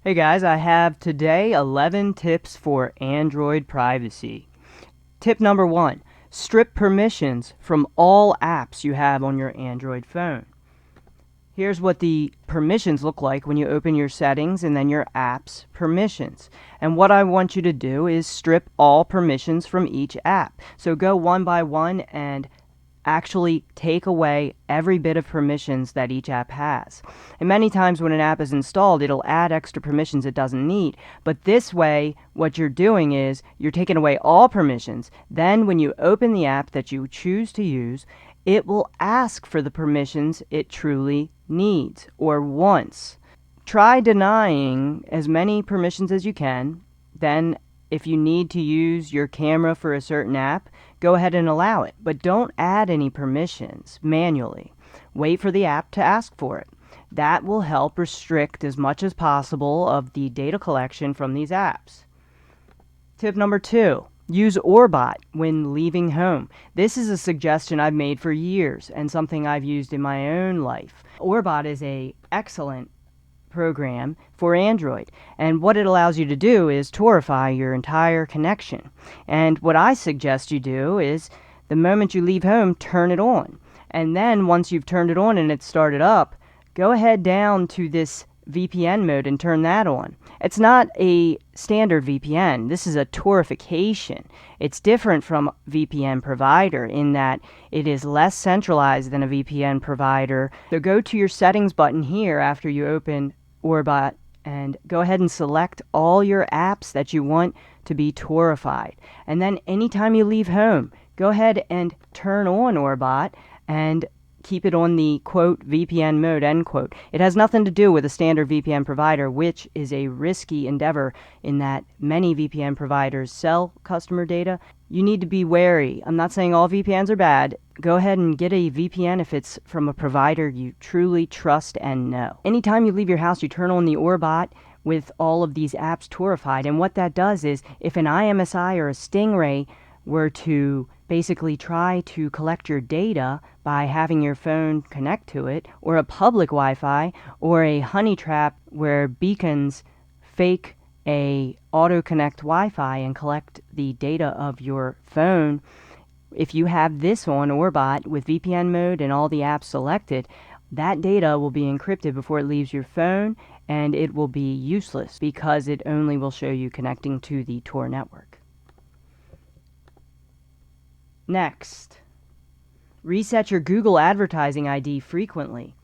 Hey guys, I have today 11 tips for Android privacy. Tip number 1, strip permissions from all apps you have on your Android phone. Here's what the permissions look like when you open your settings and then your apps permissions. And what I want you to do is strip all permissions from each app. So go one by one and actually take away every bit of permissions that each app has. And many times when an app is installed, it'll add extra permissions it doesn't need. But this way, what you're doing is you're taking away all permissions. Then when you open the app that you choose to use, it will ask for the permissions it truly needs or wants. Try denying as many permissions as you can. Then if you need to use your camera for a certain app, go ahead and allow it, but don't add any permissions manually. Wait for the app to ask for it. That will help restrict as much as possible of the data collection from these apps. Tip number 2, use Orbot when leaving home. This is a suggestion I've made for years and something I've used in my own life. Orbot is an excellent program for Android, and what it allows you to do is torify your entire connection. And what I suggest you do is the moment you leave home, turn it on, and then once you've turned it on and it's started up, go ahead down to this VPN mode and turn that on. It's not a standard VPN. This is a torification. It's different from VPN provider in that it is less centralized than a VPN provider. So go to your settings button here after you open Orbot and go ahead and select all your apps that you want to be torified. And then anytime you leave home, go ahead and turn on Orbot and keep it on the quote VPN mode end quote. It has nothing to do with a standard VPN provider, which is a risky endeavor in that many VPN providers sell customer data. You need to be wary. I'm not saying all VPNs are bad. Go ahead and get a VPN if it's from a provider you truly trust and know. Anytime you leave your house, you turn on the Orbot with all of these apps torified, and what that does is if an IMSI or a Stingray were to basically try to collect your data by having your phone connect to it, or a public Wi-Fi, or a honey trap where beacons fake a auto-connect Wi-Fi and collect the data of your phone. If you have this on Orbot with VPN mode and all the apps selected, that data will be encrypted before it leaves your phone, and it will be useless because it only will show you connecting to the Tor network. Next, reset your Google advertising ID frequently.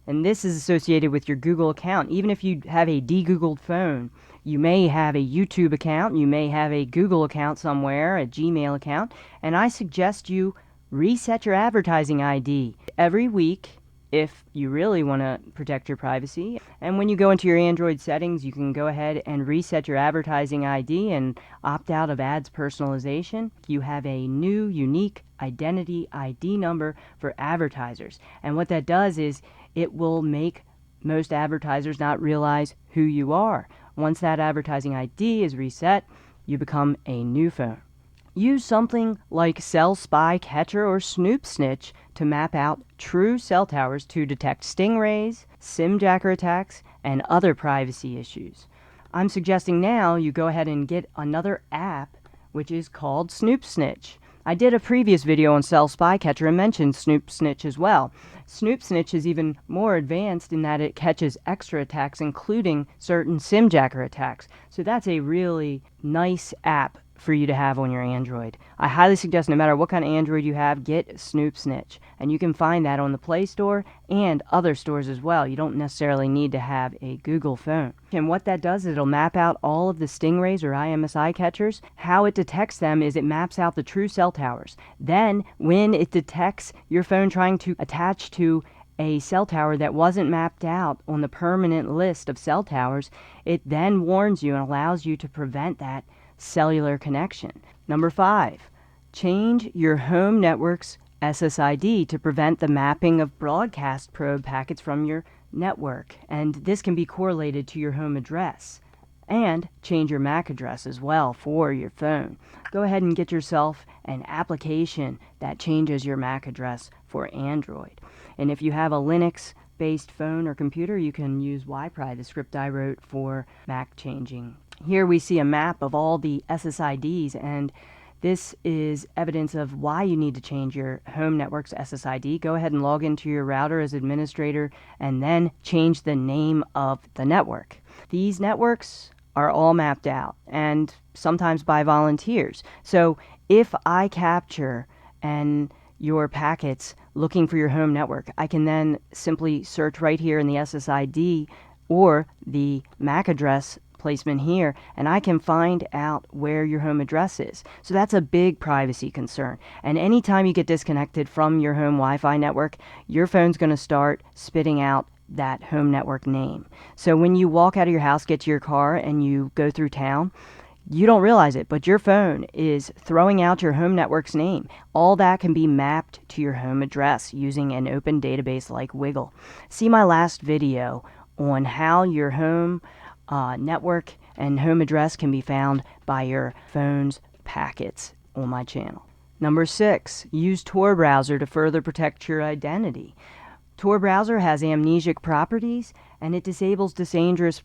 And this is associated with your Google account. Even if you have a de-Googled phone, you may have a YouTube account, you may have a Google account somewhere, a Gmail account, and I suggest you reset your advertising ID every week if you really want to protect your privacy. And when you go into your Android settings, you can go ahead and reset your advertising ID and opt out of ads personalization. You have a new unique identity ID number for advertisers. And what that does is it will make most advertisers not realize who you are. Once that advertising ID is reset, you become a new phone. Use something like Cell Spy Catcher or Snoop Snitch to map out true cell towers to detect stingrays, SIM jacker attacks, and other privacy issues. I'm suggesting now you go ahead and get another app which is called Snoop Snitch. I did a previous video on Cell Spy Catcher and mentioned Snoop Snitch as well. Snoop Snitch is even more advanced in that it catches extra attacks, including certain SIM jacker attacks. So that's a really nice app for you to have on your Android. I highly suggest no matter what kind of Android you have, get Snoop Snitch. And you can find that on the Play Store and other stores as well. You don't necessarily need to have a Google phone. And what that does is it'll map out all of the stingrays or IMSI catchers. How it detects them is it maps out the true cell towers. Then when it detects your phone trying to attach to a cell tower that wasn't mapped out on the permanent list of cell towers, it then warns you and allows you to prevent that cellular connection. Number 5, change your home network's SSID to prevent the mapping of broadcast probe packets from your network, and this can be correlated to your home address. And change your MAC address as well for your phone. Go ahead and get yourself an application that changes your MAC address for Android. And if you have a Linux Mac-based phone or computer, you can use YPRI, the script I wrote for Mac changing. Here we see a map of all the SSIDs, and this is evidence of why you need to change your home network's SSID. Go ahead and log into your router as administrator and then change the name of the network. These networks are all mapped out, and sometimes by volunteers. So if I capture your packets looking for your home network, I can then simply search right here in the SSID or the MAC address placement here, and I can find out where your home address is. So that's a big privacy concern. And anytime you get disconnected from your home Wi-Fi network, your phone's going to start spitting out that home network name. So when you walk out of your house, get to your car, and you go through town, you don't realize it, but your phone is throwing out your home network's name. All that can be mapped to your home address using an open database like Wiggle. See my last video on how your home network and home address can be found by your phone's packets on my channel. Number 6, use Tor Browser to further protect your identity. Tor Browser has amnesic properties, and it disables dangerous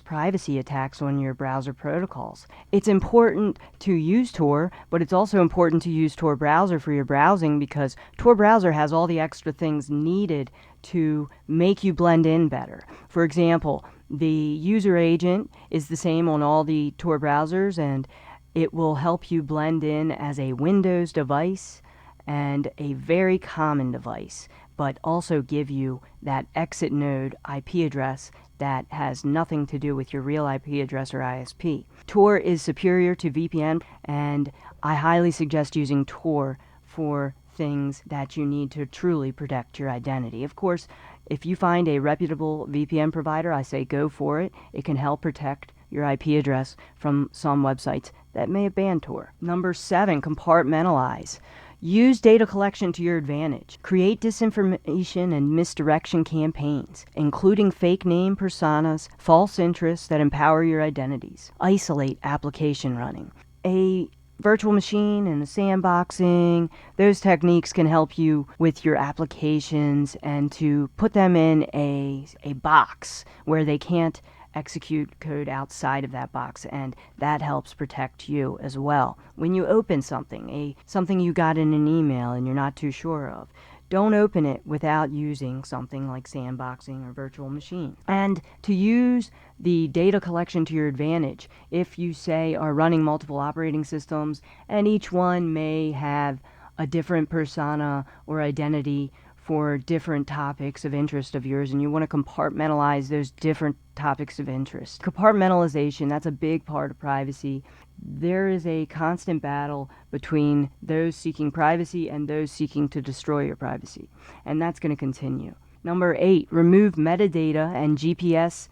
privacy attacks on your browser protocols. It's important to use Tor, but it's also important to use Tor Browser for your browsing, because Tor Browser has all the extra things needed to make you blend in better. For example, the user agent is the same on all the Tor browsers, and it will help you blend in as a Windows device and a very common device, but also give you that exit node IP address that has nothing to do with your real IP address or ISP. Tor is superior to VPN, and I highly suggest using Tor for things that you need to truly protect your identity. Of course, if you find a reputable VPN provider, I say go for it. It can help protect your IP address from some websites that may have banned Tor. Number 7, compartmentalize. Use data collection to your advantage. Create disinformation and misdirection campaigns, including fake name personas, false interests that empower your identities. Isolate application running. A virtual machine and sandboxing, those techniques can help you with your applications and to put them in a box where they can't execute code outside of that box, and that helps protect you as well. When you open something you got in an email and you're not too sure of, don't open it without using something like sandboxing or virtual machine. And to use the data collection to your advantage, if you say are running multiple operating systems and each one may have a different persona or identity for different topics of interest of yours, and you want to compartmentalize those different topics of interest. Compartmentalization, that's a big part of privacy. There is a constant battle between those seeking privacy and those seeking to destroy your privacy, and that's going to continue. Number 8, remove metadata and GPS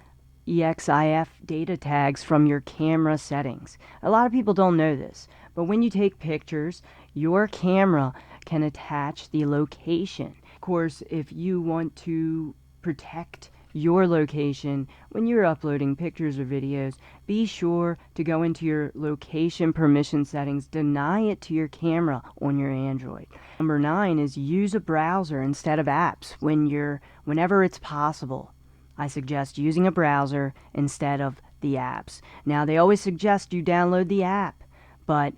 EXIF data tags from your camera settings. A lot of people don't know this, but when you take pictures, your camera can attach the location. Of course, if you want to protect your location when you're uploading pictures or videos, be sure to go into your location permission settings, deny it to your camera on your Android. Number 9 is use a browser instead of apps whenever it's possible. I suggest using a browser instead of the apps. Now, they always suggest you download the app, but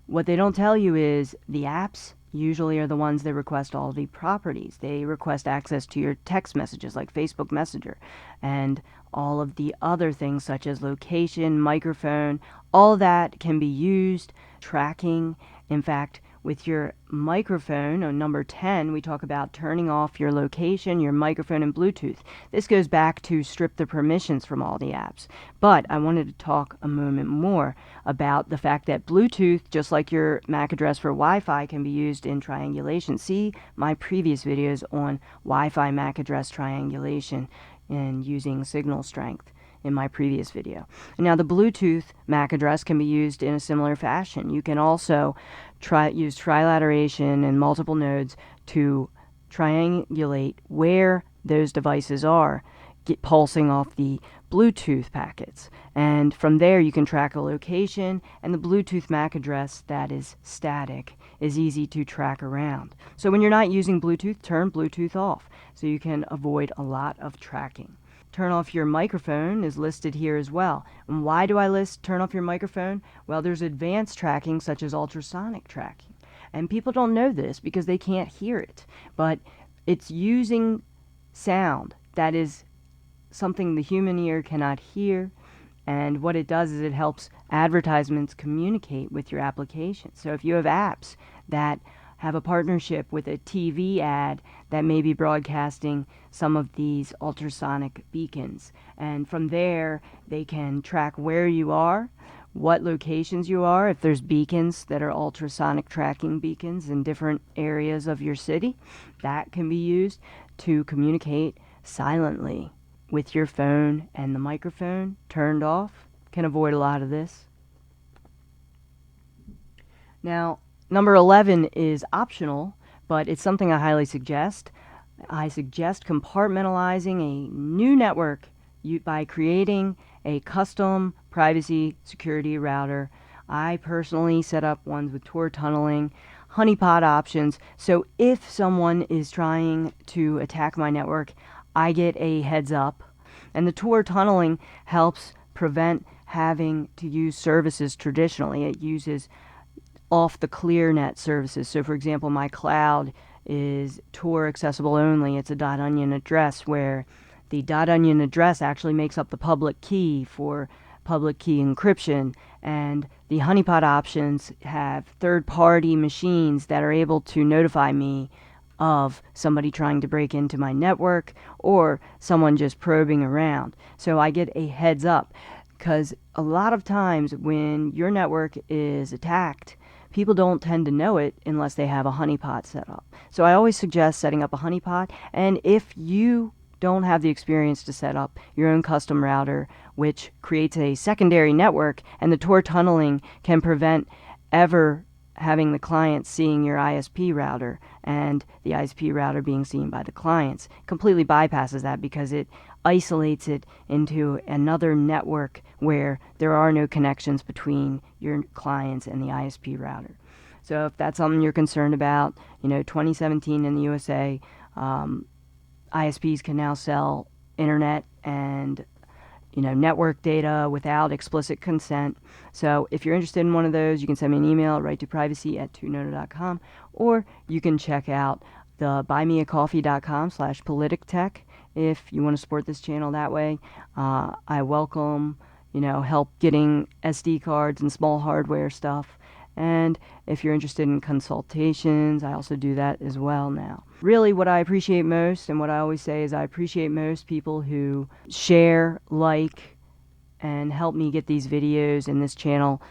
what they don't tell you is the apps usually are the ones that request all the properties. They request access to your text messages like Facebook Messenger and all of the other things such as location, microphone. All that can be used, tracking. In fact, with your microphone on number 10, we talk about turning off your location, your microphone, and Bluetooth. This goes back to strip the permissions from all the apps. But I wanted to talk a moment more about the fact that Bluetooth, just like your MAC address for Wi-Fi, can be used in triangulation. See my previous videos on Wi-Fi MAC address triangulation and using signal strength in my previous video. Now, the Bluetooth MAC address can be used in a similar fashion. You can also use trilateration and multiple nodes to triangulate where those devices are pulsing off the Bluetooth packets. And from there you can track a location, and the Bluetooth MAC address that is static is easy to track around. So when you're not using Bluetooth, turn Bluetooth off so you can avoid a lot of tracking. Turn off your microphone is listed here as well. And why do I list turn off your microphone? Well, there's advanced tracking such as ultrasonic tracking. And people don't know this because they can't hear it. But it's using sound that is something the human ear cannot hear. And what it does is it helps advertisements communicate with your application. So if you have apps that have a partnership with a TV ad that may be broadcasting some of these ultrasonic beacons, and from there they can track where you are, what locations you are, if there's beacons that are ultrasonic tracking beacons in different areas of your city, that can be used to communicate silently with your phone and the microphone turned off. Can avoid a lot of this. Now, number 11 is optional, but it's something I highly suggest. I suggest compartmentalizing a new network by creating a custom privacy security router. I personally set up ones with Tor tunneling, honeypot options, so if someone is trying to attack my network, I get a heads up. And the Tor tunneling helps prevent having to use services traditionally. It uses off the ClearNet services. So for example, my cloud is Tor accessible only. It's a .onion address where the .onion address actually makes up the public key for public key encryption, and the honeypot options have third-party machines that are able to notify me of somebody trying to break into my network or someone just probing around. So I get a heads up, because a lot of times when your network is attacked, people don't tend to know it unless they have a honeypot set up. So I always suggest setting up a honeypot, and if you don't have the experience to set up your own custom router, which creates a secondary network, and the Tor tunneling can prevent ever having the client seeing your ISP router and the ISP router being seen by the clients, completely bypasses that because it isolates it into another network where there are no connections between your clients and the ISP router. So if that's something you're concerned about, 2017 in the USA, ISPs can now sell internet and network data without explicit consent. So if you're interested in one of those, you can send me an email at write2privacy@tunoto.com, or you can check out the buymeacoffee.com/politictech if you want to support this channel that way. I welcome, help getting SD cards and small hardware stuff. And if you're interested in consultations, I also do that as well now. Really, what I appreciate most, and what I always say is I appreciate most people who share, like, and help me get these videos and this channel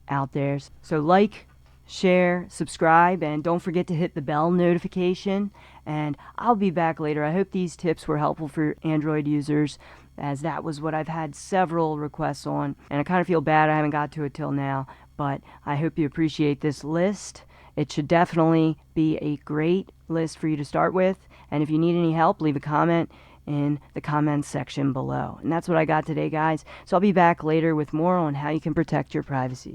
out there. So like, share, subscribe, and don't forget to hit the bell notification. And I'll be back later. I hope these tips were helpful for Android users, as that was what I've had several requests on. And I kind of feel bad I haven't got to it till now, but I hope you appreciate this list. It should definitely be a great list for you to start with. And if you need any help, leave a comment in the comments section below. And that's what I got today, guys. So I'll be back later with more on how you can protect your privacy.